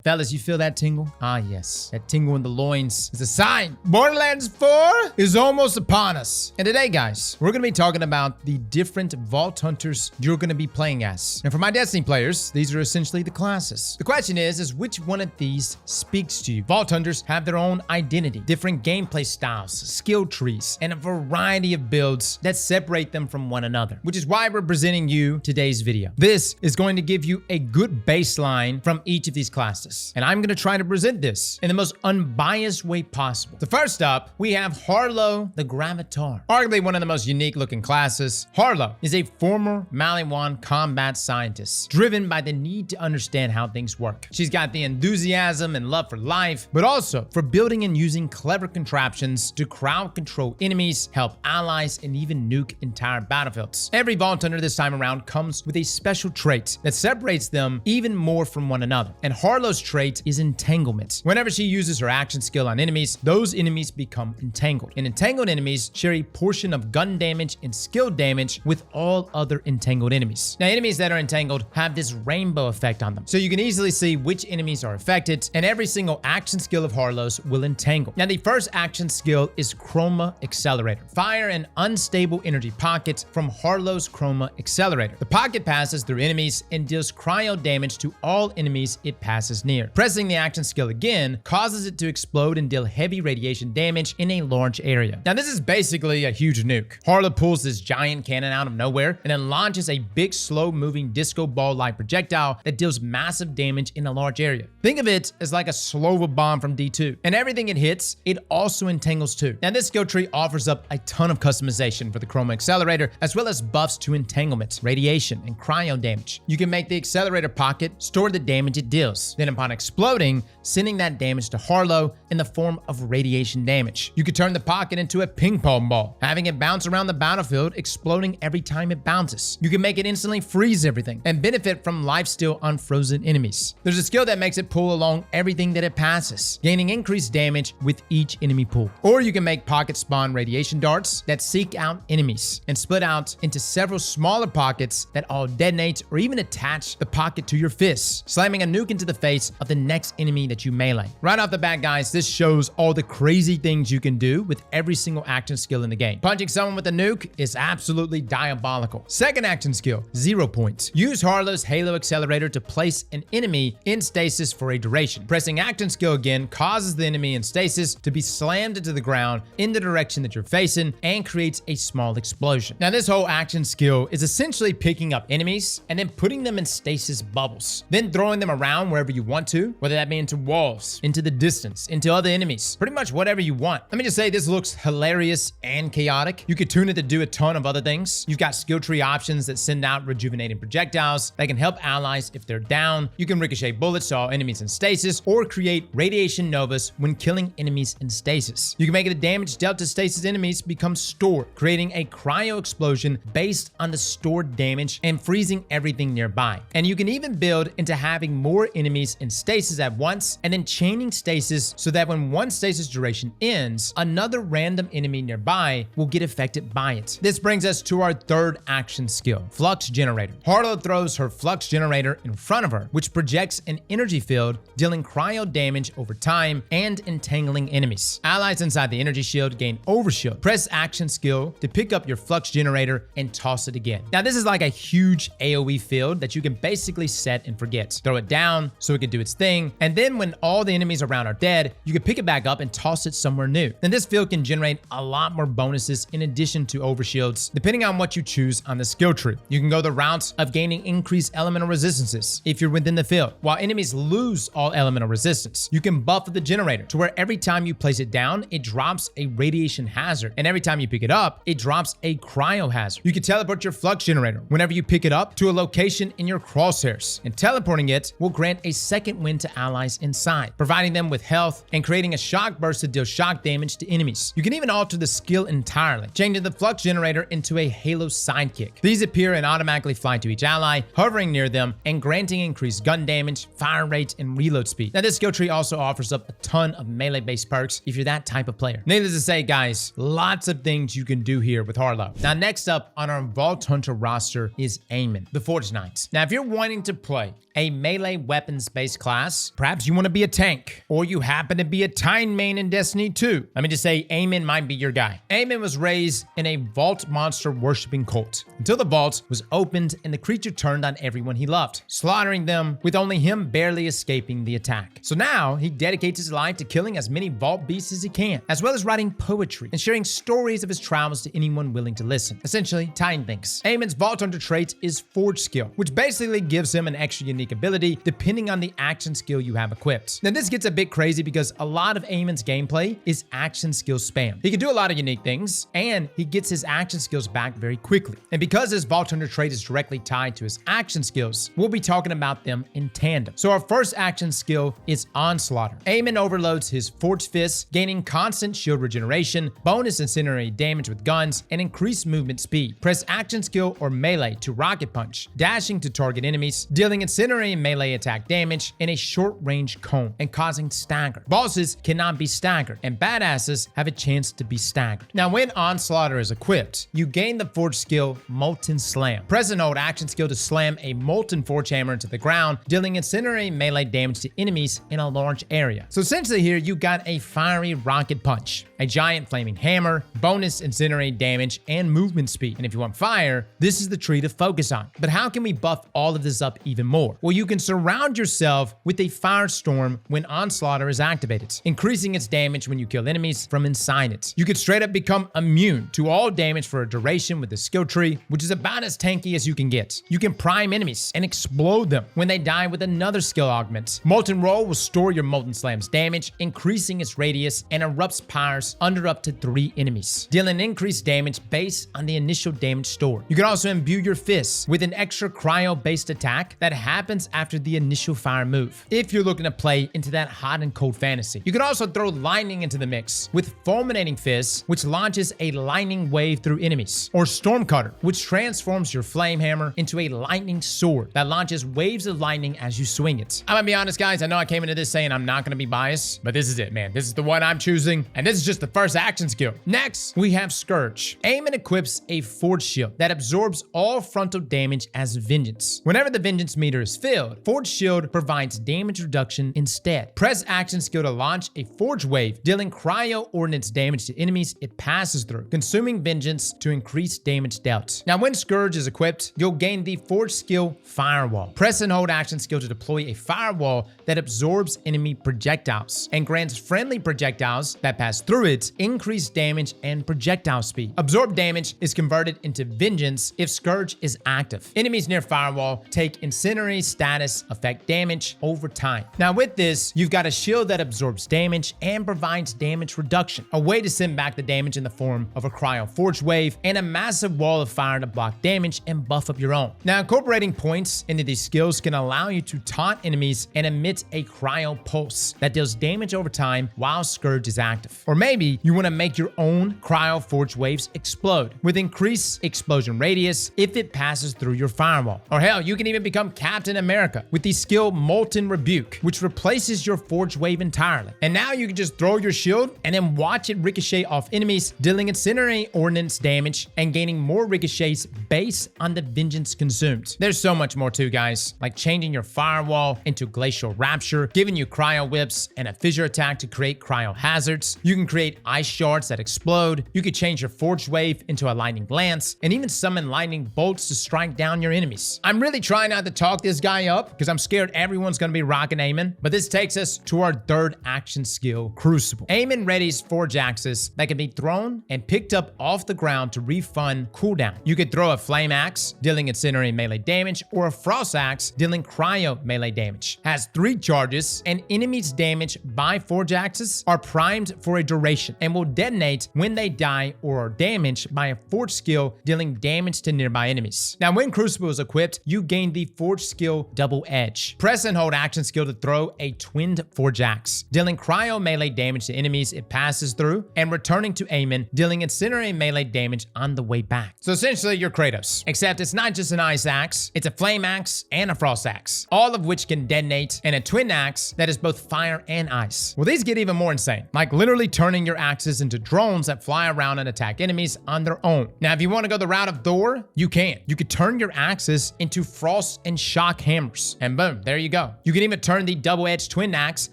Fellas, you feel that tingle? Ah, yes. That tingle in the loins is a sign. Borderlands 4 is almost upon us. And today, guys, we're going to be talking about the different Vault Hunters you're going to be playing as. And for my Destiny players, these are essentially the classes. The question is which one of these speaks to you? Vault Hunters have their own identity, different gameplay styles, skill trees, and a variety of builds that separate them from one another, which is why we're presenting you today's video. This is going to give you a good baseline from each of these classes. And I'm going to try to present this in the most unbiased way possible. So first up, we have Harlowe the Gravatar. Arguably one of the most unique looking classes. Harlowe is a former Maliwan combat scientist, driven by the need to understand how things work. She's got the enthusiasm and love for life, but also for building and using clever contraptions to crowd control enemies, help allies, and even nuke entire battlefields. Every Vault Hunter this time around comes with a special trait that separates them even more from one another. And Harlowe's trait is entanglement. Whenever she uses her action skill on enemies, those enemies become entangled. And entangled enemies share a portion of gun damage and skill damage with all other entangled enemies. Now, enemies that are entangled have this rainbow effect on them, so you can easily see which enemies are affected, and every single action skill of Harlowe's will entangle. Now, the first action skill is Chroma Accelerator. Fire an unstable energy pocket from Harlowe's Chroma Accelerator. The pocket passes through enemies and deals cryo damage to all enemies it passes near. Pressing the action skill again causes it to explode and deal heavy radiation damage in a large area. Now, this is basically a huge nuke. Harlowe pulls this giant cannon out of nowhere and then launches a big slow-moving disco ball-like projectile that deals massive damage in a large area. Think of it as like a Slova bomb from D2. And everything it hits, it also entangles too. Now, this skill tree offers up a ton of customization for the Chroma Accelerator, as well as buffs to entanglement, radiation, and cryo damage. You can make the accelerator pocket store the damage it deals. Then upon exploding, sending that damage to Harlowe in the form of radiation damage. You could turn the pocket into a ping pong ball, having it bounce around the battlefield, exploding every time it bounces. You can make it instantly freeze everything and benefit from lifesteal on frozen enemies. There's a skill that makes it pull along everything that it passes, gaining increased damage with each enemy pull. Or you can make pocket spawn radiation darts that seek out enemies and split out into several smaller pockets that all detonate or even attach the pocket to your fists, slamming a nuke into the face of the next enemy that you melee. Right off the bat, guys, this shows all the crazy things you can do with every single action skill in the game. Punching someone with a nuke is absolutely diabolical. Second action skill, 0 points. Use Harlowe's Halo Accelerator to place an enemy in stasis for a duration. Pressing action skill again causes the enemy in stasis to be slammed into the ground in the direction that you're facing and creates a small explosion. Now, this whole action skill is essentially picking up enemies and then putting them in stasis bubbles, then throwing them around wherever you want to, whether that be into walls, into the distance, into other enemies, pretty much whatever you want. Let me just say, this looks hilarious and chaotic. You could tune it to do a ton of other things. You've got skill tree options that send out rejuvenating projectiles that can help allies if they're down. You can ricochet bullets to all enemies in stasis or create radiation novas when killing enemies in stasis. You can make the damage dealt to stasis enemies become stored, creating a cryo explosion based on the stored damage and freezing everything nearby. And you can even build into having more enemies in stasis at once and then chaining stasis so that when one stasis duration ends, another random enemy nearby will get affected by it. This brings us to our third action skill, Flux Generator. Harlowe throws her Flux Generator in front of her, which projects an energy field, dealing cryo damage over time and entangling enemies. Allies inside the energy shield gain overshield. Press action skill to pick up your Flux Generator and toss it again. Now, this is like a huge AoE field that you can basically set and forget. Throw it down so it can do its thing, and then when all the enemies around are dead, you can pick it back up and toss it somewhere new. Then this field can generate a lot more bonuses in addition to overshields, depending on what you choose on the skill tree. You can go the route of gaining increased elemental resistances if you're within the field. While enemies lose all elemental resistance, you can buff the generator to where every time you place it down, it drops a radiation hazard, and every time you pick it up, it drops a cryo hazard. You can teleport your Flux Generator whenever you pick it up to a location in your crosshairs, and teleporting it will grant a second wind to allies inside, providing them with health and creating a shock burst to deal shock damage to enemies. You can even alter the skill entirely, changing the Flux Generator into a Halo Sidekick. These appear and automatically fly to each ally, hovering near them and granting increased gun damage, fire rate, and reload speed. Now, this skill tree also offers up a ton of melee-based perks if you're that type of player. Needless to say, guys, lots of things you can do here with Harlowe. Now, next up on our Vault Hunter roster is Amon, the Forge Knight. Now, if you're wanting to play a melee weapons-based base class. Perhaps you want to be a tank, or you happen to be a Time main in Destiny 2. Let me just say, Amon might be your guy. Amon was raised in a vault monster worshipping cult until the vault was opened and the creature turned on everyone he loved, slaughtering them with only him barely escaping the attack. So now he dedicates his life to killing as many vault beasts as he can, as well as writing poetry and sharing stories of his travels to anyone willing to listen. Essentially, Time thinks. Amon's Vault Hunter trait is Forge skill, which basically gives him an extra unique ability depending on the action skill you have equipped. Now this gets a bit crazy because a lot of Amon's gameplay is action skill spam. He can do a lot of unique things, and he gets his action skills back very quickly. And because his Vault Hunter trait is directly tied to his action skills, we'll be talking about them in tandem. So our first action skill is Onslaughter. Amon overloads his Forge Fist, gaining constant shield regeneration, bonus incendiary damage with guns, and increased movement speed. Press action skill or melee to rocket punch, dashing to target enemies, dealing incendiary and melee attack damage in a short range cone, and causing stagger. Bosses cannot be staggered, and badasses have a chance to be staggered. Now when Onslaughter is equipped, you gain the Forge skill Molten Slam. Press and hold action skill to slam a molten forge hammer into the ground, dealing incendiary melee damage to enemies in a large area. So essentially here you got a fiery rocket punch, a giant flaming hammer, bonus incendiary damage, and movement speed. And if you want fire, this is the tree to focus on. But how can we buff all of this up even more? Well, you can surround yourself with a firestorm when Onslaughter is activated, increasing its damage when you kill enemies from inside it. You could straight up become immune to all damage for a duration with the skill tree, which is about as tanky as you can get. You can prime enemies and explode them when they die with another skill augment. Molten Roll will store your Molten Slam's damage, increasing its radius, and erupts pyres under up to 3 enemies, dealing increased damage based on the initial damage stored. You can also imbue your fists with an extra cryo-based attack that happens after the initial fire move, if you're looking to play into that hot and cold fantasy. You can also throw lightning into the mix with Fulminating Fist, which launches a lightning wave through enemies, or Stormcutter, which transforms your flame hammer into a lightning sword that launches waves of lightning as you swing it. I'm gonna be honest, guys, I know I came into this saying I'm not gonna be biased, but this is it, man. This is the one I'm choosing, and this is just the first action skill. Next, we have Scourge. Amon equips a Forge Shield that absorbs all frontal damage as Vengeance. Whenever the Vengeance meter is filled, Forge Shield provides damage reduction instead. Press action skill to launch a Forge Wave, dealing cryo ordnance damage to enemies it passes through, consuming Vengeance to increase damage dealt. Now when Scourge is equipped, you'll gain the Forge skill Firewall. Press and hold action skill to deploy a firewall that absorbs enemy projectiles and grants friendly projectiles that pass through it increased damage and projectile speed. Absorb damage is converted into Vengeance if Scourge is active. Enemies near Firewall take incendiary status effect damage over time. Now with this, you've got a shield that absorbs damage and provides damage reduction, a way to send back the damage in the form of a cryo forge wave, and a massive wall of fire to block damage and buff up your own. Now incorporating points into these skills can allow you to taunt enemies and emit a cryo pulse that deals damage over time while Scourge is active. Or maybe you want to make your own cryo forge waves explode with increased explosion radius if it passes through your firewall. Or hell, you can even become Captain America with the skill Molten Rebuke, which replaces your forge wave entirely. And now you can just throw your shield and then watch it ricochet off enemies, dealing incendiary ordnance damage and gaining more ricochets based on the Vengeance consumed. There's so much more too, guys, like changing your firewall into Glacial Rapture, giving you cryo whips and a fissure attack to create cryo hazards. You can create ice shards that explode. You could change your forge wave into a lightning lance and even summon lightning bolts to strike down your enemies. I'm really trying not to talk this guy up because I'm scared everyone's gonna be rocking Amon, but this takes us to our third action skill, Crucible. Amon readies forge axes that can be thrown and picked up off the ground to refund cooldown. You could throw a flame axe, dealing incendiary melee damage, or a frost axe, dealing cryo melee damage. Has 3 charges, and enemies damaged by forge axes are primed for a duration and will detonate when they die or are damaged by a forge skill, dealing damage to nearby enemies. Now when Crucible is equipped, you gain the forge skill Double Edge. Press and hold action skill to throw a twinned forge axe, dealing cryo melee damage to enemies it passes through, and returning to Amon, dealing incendiary melee damage on the way back. So essentially you're Kratos, except it's not just an ice axe, it's a flame axe and a frost axe, all of which can detonate, and a twin axe that is both fire and ice. Well, these get even more insane, like literally turning your axes into drones that fly around and attack enemies on their own. Now if you want to go the route of Thor, you can. You could turn your axes into frost and shock hammers, and boom, there you go. go. You can even turn the double-edged twin axe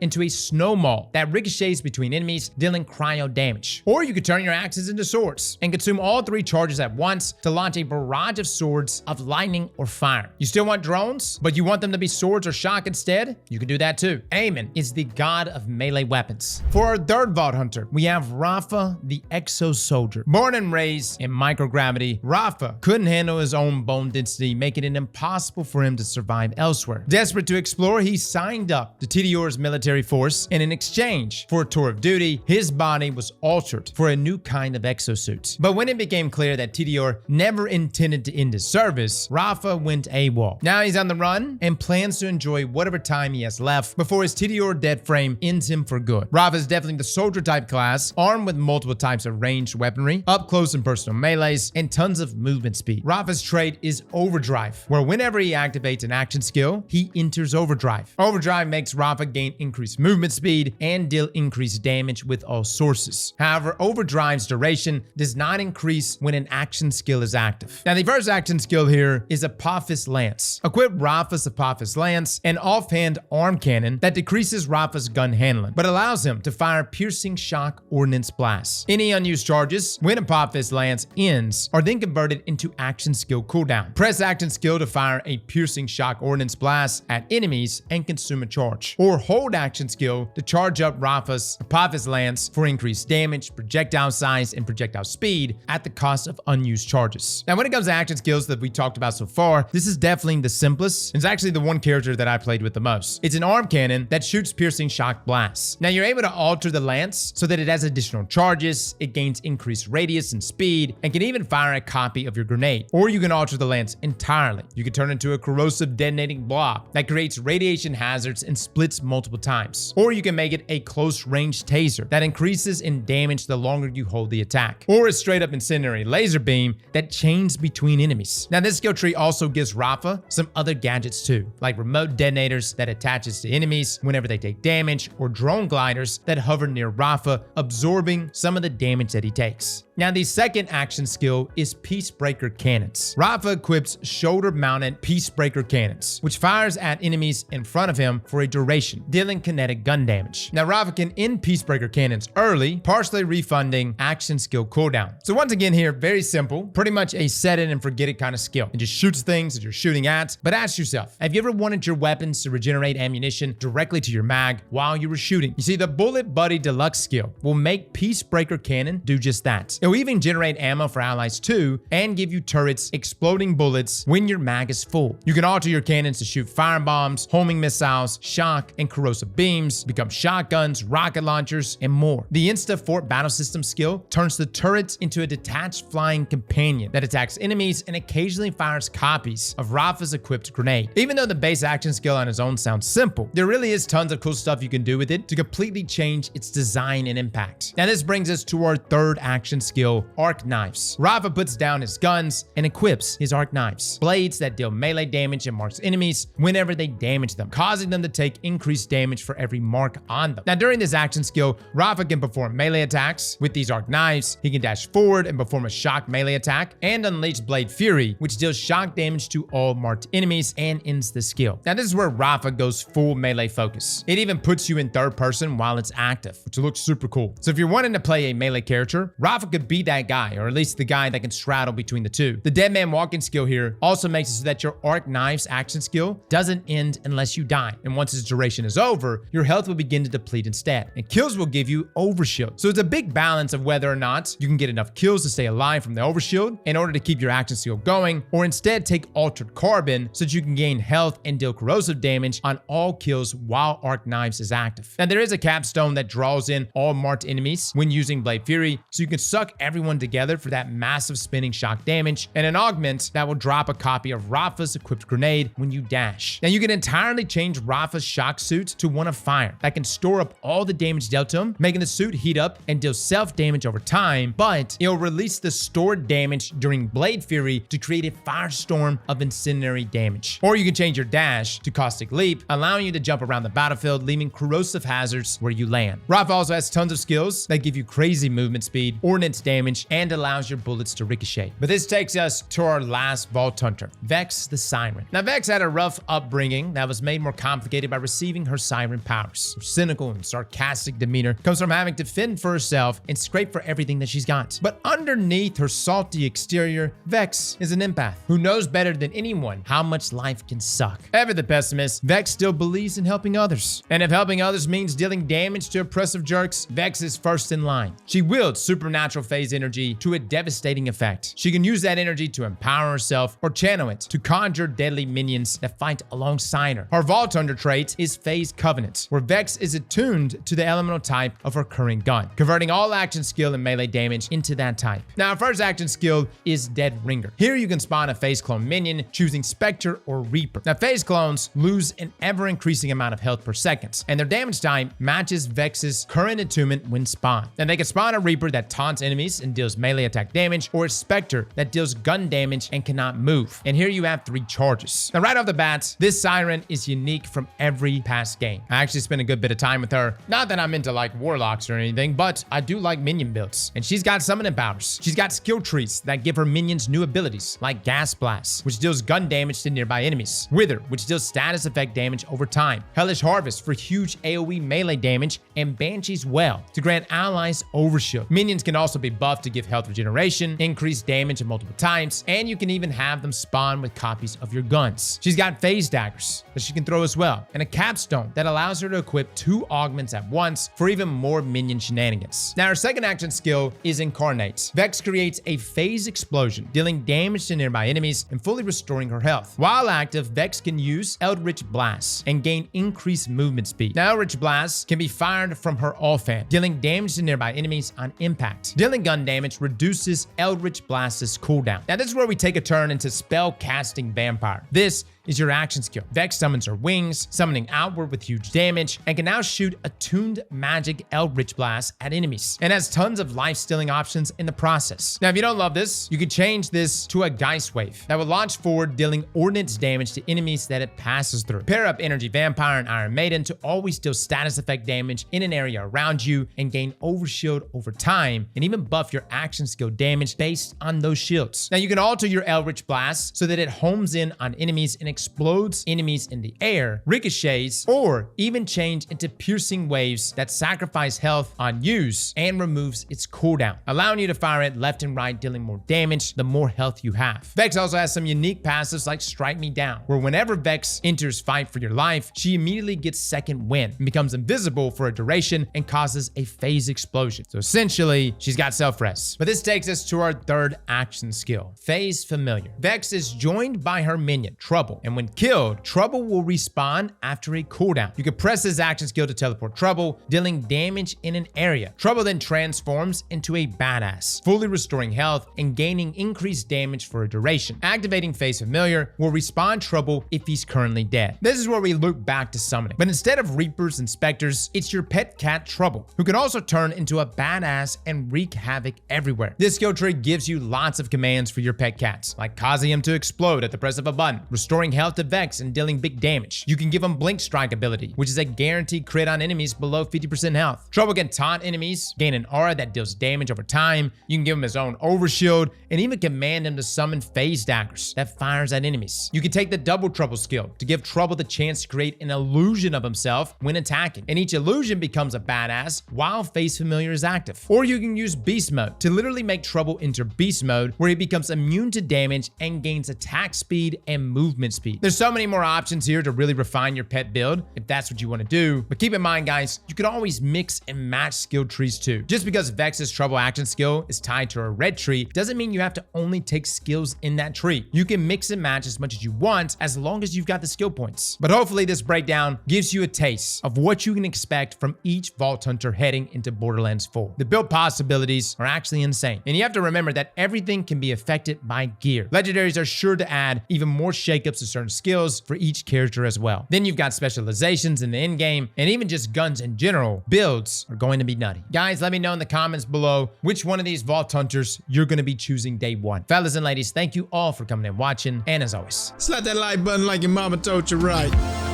into a snowball that ricochets between enemies, dealing cryo damage. Or you could turn your axes into swords and consume all 3 charges at once to launch a barrage of swords of lightning or fire. You still want drones, but you want them to be swords or shock instead? You can do that too. Amon is the god of melee weapons. For our third Vault Hunter, we have Rafa, the Exo Soldier. Born and raised in microgravity, Rafa couldn't handle his own bone density, making it impossible for him to survive elsewhere. Desperate to explore, he signed up to Tidior's military force, and in exchange for a tour of duty, his body was altered for a new kind of exosuit. But when it became clear that Tidior never intended to end his service, Rafa went AWOL. Now he's on the run and plans to enjoy whatever time he has left before his Tidior dead frame ends him for good. Rafa is definitely the soldier type class, armed with multiple types of ranged weaponry, up close and personal melees, and tons of movement speed. Rafa's trait is Overdrive, where whenever he activates an action skill, he enters Overdrive. Overdrive makes Rafa gain increased movement speed and deal increased damage with all sources. However, Overdrive's duration does not increase when an action skill is active. Now, the first action skill here is Apophis Lance. Equip Rafa's Apophis Lance, an offhand arm cannon that decreases Rafa's gun handling, but allows him to fire piercing shock ordnance blasts. Any unused charges when Apophis Lance ends are then converted into action skill cooldown. Press action skill to fire a piercing shock ordnance blast at enemies and consume a charge. Or hold action skill to charge up Rafa's Apophis Lance for increased damage, projectile size, and projectile speed at the cost of unused charges. Now, when it comes to action skills that we talked about so far, this is definitely the simplest. It's actually the one character that I played with the most. It's an arm cannon that shoots piercing shock blasts. Now, you're able to alter the lance so that it has additional charges, it gains increased radius and speed, and can even fire a copy of your grenade. Or you can alter the lance entirely. You can turn it into a corrosive detonating blob that creates radiation hazards and splits multiple times. Or you can make it a close range taser that increases in damage the longer you hold the attack. Or a straight up incendiary laser beam that chains between enemies. Now, this skill tree also gives Rafa some other gadgets too, like remote detonators that attaches to enemies whenever they take damage, or drone gliders that hover near Rafa, absorbing some of the damage that he takes. Now, the second action skill is Peacebreaker Cannons. Rafa equips shoulder-mounted Peacebreaker Cannons, which fires at enemies in front of him for a duration, dealing kinetic gun damage. Now, Rafa can end Peacebreaker Cannons early, partially refunding action skill cooldown. So once again here, very simple, pretty much a set it and forget it kind of skill. It just shoots things that you're shooting at. But ask yourself, have you ever wanted your weapons to regenerate ammunition directly to your mag while you were shooting? You see, the Bullet Buddy Deluxe skill will make Peacebreaker Cannon do just that. It'll even generate ammo for allies too, and give you turrets exploding bullets when your mag is full. You can alter your cannons to shoot firebombs, homing missiles, shock and corrosive beams, become shotguns, rocket launchers, and more. The Insta Fort Battle System skill turns the turrets into a detached flying companion that attacks enemies and occasionally fires copies of Rafa's equipped grenade. Even though the base action skill on its own sounds simple, there really is tons of cool stuff you can do with it to completely change its design and impact. Now, this brings us to our third action skill, Arc Knives. Rafa puts down his guns and equips his Arc Knives, blades that deal melee damage and marks enemies whenever they damage them, causing them to take increased damage for every mark on them. Now, during this action skill, Rafa can perform melee attacks with these Arc Knives. He can dash forward and perform a shock melee attack and unleash Blade Fury, which deals shock damage to all marked enemies and ends the skill. Now, this is where Rafa goes full melee focus. It even puts you in third person while it's active, which looks super cool. So if you're wanting to play a melee character, Rafa could be that guy, or at least the guy that can straddle between the two. The Dead Man Walking skill here also makes it so that your Arc Knives action skill doesn't end unless you die, and once its duration is over, your health will begin to deplete instead, and kills will give you overshield. So it's a big balance of whether or not you can get enough kills to stay alive from the overshield in order to keep your action skill going, or instead take Altered Carbon so that you can gain health and deal corrosive damage on all kills while Arc Knives is active. Now, there is a capstone that draws in all marked enemies when using Blade Fury, so you can suck everyone together for that massive spinning shock damage, and an augment that will drop a copy of Rafa's equipped grenade when you dash. Now, you can entirely change Rafa's shock suit to one of fire that can store up all the damage dealt to him, making the suit heat up and deal self-damage over time, but it'll release the stored damage during Blade Fury to create a firestorm of incendiary damage. Or you can change your dash to Caustic Leap, allowing you to jump around the battlefield, leaving corrosive hazards where you land. Rafa also has tons of skills that give you crazy movement speed, ordnance damage, and allows your bullets to ricochet. But this takes us to our last Vault Hunter, Vex the Siren. Now, Vex had a rough upbringing that was made more complicated by receiving her siren powers. Her cynical and sarcastic demeanor comes from having to fend for herself and scrape for everything that she's got. But underneath her salty exterior, Vex is an empath who knows better than anyone how much life can suck. Ever the pessimist, Vex still believes in helping others. And if helping others means dealing damage to oppressive jerks, Vex is first in line. She wields supernatural phase energy to a devastating effect. She can use that energy to empower herself or channel it to conjure deadly minions that fight alongside her. Her Vault Hunter trait is Phase Covenant, where Vex is attuned to the elemental type of her current gun, converting all action skill and melee damage into that type. Now, our first action skill is Dead Ringer. Here you can spawn a phase clone minion, choosing Spectre or Reaper. Now, phase clones lose an ever-increasing amount of health per second, and their damage time matches Vex's current attunement when spawned. Then they can spawn a Reaper that taunts enemies and deals melee attack damage, or a Spectre that deals gun damage and cannot move. And here you have 3 charges. Now, right off the bat, this Siren is unique from every past game. I actually spent a good bit of time with her. Not that I'm into like warlocks or anything, but I do like minion builds. And she's got summoning powers. She's got skill trees that give her minions new abilities, like Gas Blast, which deals gun damage to nearby enemies, Wither, which deals status effect damage over time, Hellish Harvest for huge AoE melee damage, and Banshee's Well to grant allies overshield. Minions can also be buffed to give health regeneration, increase damage at multiple times, and you can even have them spawn with copies of your guns. She's got phase daggers that she can throw as well, and a capstone that allows her to equip 2 augments at once for even more minion shenanigans. Now, her second action skill is Incarnate. Vex creates a phase explosion, dealing damage to nearby enemies and fully restoring her health. While active, Vex can use Eldritch Blast and gain increased movement speed. Now, Eldritch Blast can be fired from her offhand, dealing damage to nearby enemies on impact. Dealing gun damage reduces Eldritch Blast's cooldown. Now, this is where we take a turn into spell casting vampire. This is your action skill. Vex summons her wings, summoning outward with huge damage, and can now shoot attuned magic Eldritch Blast at enemies, and has tons of life-stealing options in the process. Now, if you don't love this, you could change this to a Geist Wave that will launch forward, dealing ordnance damage to enemies that it passes through. Pair up Energy Vampire and Iron Maiden to always deal status effect damage in an area around you and gain overshield over time, and even buff your action skill damage based on those shields. Now, you can alter your Eldritch Blast so that it homes in on enemies and explodes enemies in the air, ricochets, or even change into piercing waves that sacrifice health on use and removes its cooldown, allowing you to fire it left and right, dealing more damage the more health you have. Vex also has some unique passives like Strike Me Down, where whenever Vex enters Fight for Your Life, she immediately gets second wind and becomes invisible for a duration and causes a phase explosion. So essentially, she's got self-res. But this takes us to our third action skill, Phase Familiar. Vex is joined by her minion, Trouble, and when killed, Trouble will respawn after a cooldown. You can press this action skill to teleport Trouble, dealing damage in an area. Trouble then transforms into a badass, fully restoring health and gaining increased damage for a duration. Activating Phase Familiar will respawn Trouble if he's currently dead. This is where we loop back to summoning, but instead of Reapers and Specters, it's your pet cat Trouble, who can also turn into a badass and wreak havoc everywhere. This skill tree gives you lots of commands for your pet cats, like causing him to explode at the press of a button, restoring health to Vex and dealing big damage. You can give him Blink Strike ability, which is a guaranteed crit on enemies below 50% health. Trouble can taunt enemies, gain an aura that deals damage over time. You can give him his own overshield, and even command him to summon phase daggers that fires at enemies. You can take the Double Trouble skill to give Trouble the chance to create an illusion of himself when attacking, and each illusion becomes a badass while Phase Familiar is active. Or you can use Beast Mode to literally make Trouble enter Beast Mode, where he becomes immune to damage and gains attack speed and movement speed. There's so many more options here to really refine your pet build if that's what you want to do, but keep in mind, guys, you can always mix and match skill trees too. Just because Vex's Trouble action skill is tied to a red tree doesn't mean you have to only take skills in that tree. You can mix and match as much as you want as long as you've got the skill points. But hopefully this breakdown gives you a taste of what you can expect from each Vault Hunter heading into Borderlands 4. The build possibilities are actually insane, and you have to remember that everything can be affected by gear. Legendaries are sure to add even more shakeups to certain skills for each character as well. Then you've got specializations in the end game, and even just guns in general. Builds are going to be nutty. Guys, let me know in the comments below which one of these Vault Hunters you're going to be choosing day one. Fellas and ladies, thank you all for coming and watching, and as always, slap that like button like your mama told you right.